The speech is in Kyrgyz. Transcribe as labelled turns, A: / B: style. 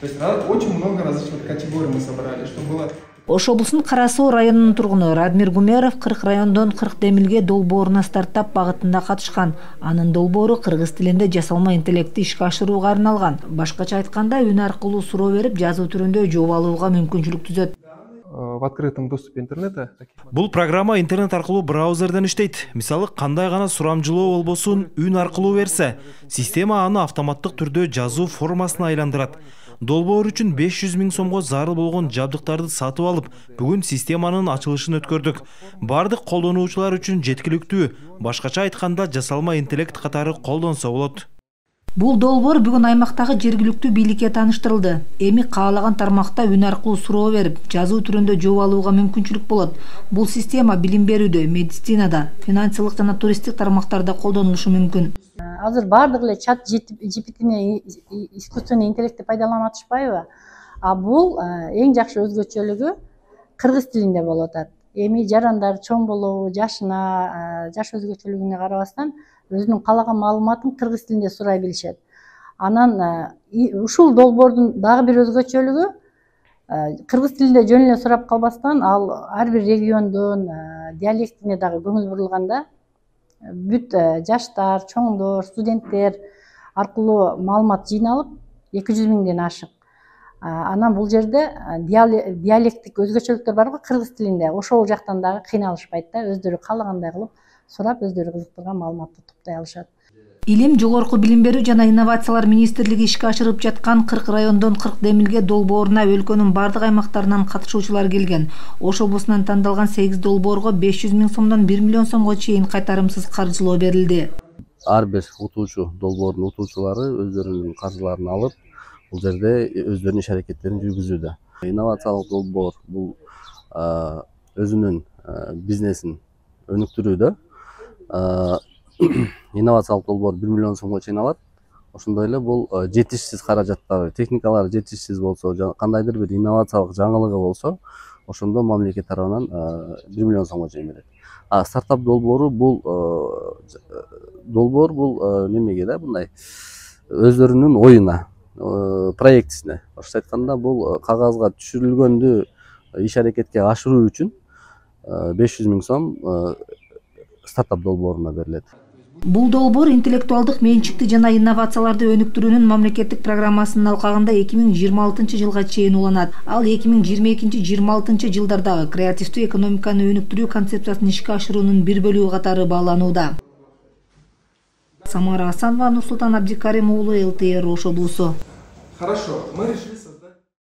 A: То есть очень много различных категорий мы собрали, чтобы было.
B: Ош облусунун Кара Суу районунун тургуну Радмир Гумеров 40 райондон 40 демилге долбооруна стартап багытында катышкан. Анын долбоору кыргыз тилинде жасалма интеллектти ишке ашырууга арналган. Башкача айтканда үн аркылуу суроо берип, жазуу түрүндө жооп алууга мүмкүнчүлүк түзөт.
A: В открытом доступе интернета.
C: Бул программа интернет аркылуу браузерден иштейт. Мисалы, кандай гана сурамжылоо болбосун үн аркылуу берсе, система аны автоматтык түрдө жазуу формасына айландырат. Долбоор үчүн 500 000 сомго зарыл болгон жабдыктарды сатып алып, бүгүн системанын ачылышын өткөрдүк. Бардык колдонуучулар үчүн жеткиликтүү, башкача айтканда жасалма интеллект катары колдонсо болот.
B: Бул долбоор бүгүн аймактагы жергиликтүү бийликке тааныштырылды. Эми каалаган тармакта үн аркылуу суроо берип, жазуу түрүндө жооп алууга мүмкүнчүлүк болот. Бул система билим берүүдө, медицинада, финансылык жана туристтик тармактарда колдонулушу мүмкүн.
D: Азыр бардык эле чат GPT'ни искусственный интеллектти пайдаланып атышпайбы? А бул эң жакшы өзгөчөлүгү кыргыз тилинде болуп атат. Эми жарандар чоң болобу, жашына, жаш өзгөчөлүгүнө карабастан өзүнүн каалаган маалыматын кыргыз тилинде сурай билишет. Анан ушул долбоордун дагы бир өзгөчөлүгү кыргыз тилинде жөн эле сурап калбастан, ал ар бир региондун диалектине дагы көңүл бурулганда бүт жаштар, чоңдор, студенттер аркылуу маалымат жыйналып 200 000ден ашык. Анан бул жерде диалектик өзгөчөлүктөр бар го кыргыз тилинде. Ошол жактан дагы кыйналышпайт да, өздөрү каалагандай кылып сурап, өздөрү кызыктырган маалыматты топтой алышат.
B: Илим, жогорку билим берүү жана инновациялар министрлиги ишке ашырып жаткан 40 райондон 40 демилге долбооруна өлкөнүн бардык аймактарынан катышуучулар келген. Ош облусунан тандалган 8 долбоорго 500 000 сомдон 1 миллион сомго чейин кайтарымсыз каржылоо берилди.
E: Ар бир утуучу, долбоордун утуучулары өздөрүнүн каржыларын алып, бул жерде өздөрүнүн иш аракеттерин жүргүзүүдө. Инновациялык долбоор бул өзүнүн бизнесин өнүктүрүүдө. Инновациялык долбоор 1 миллион сомго чейин алат. Ошондой эле бул жетишсиз каражаттары, техникалары жетишсиз болсо, кандайдыр бир инновациялык жаңылыгы болсо, ошондо мамлекет тарабынан 1 миллион сомго чейин берет. Стартап долбоору бул немеге да, мындай өздөрүнүн оюна, проектисине. Башкача айтканда бул кагазга түшүрүлгөндү иш аракетке ашыруу үчүн 500 000 сом стартап долбооруна берилет.
B: Бул долбоор интеллектуалдык менчикти жана инновацияларды өнүктүрүүнүн мамлекеттик программасынын алкагында 2026 жылга чейин уланат. Ал 2022-26 жылдардагы креативдүү экономиканы өнүктүрүү концепциясын ишке ашыруунун бир бөлүгү катары бааланууда. Самара Асанова, Нурсултан Абдикарим уулу, ЛТР Ош облусу.
A: Хорошо, мы решили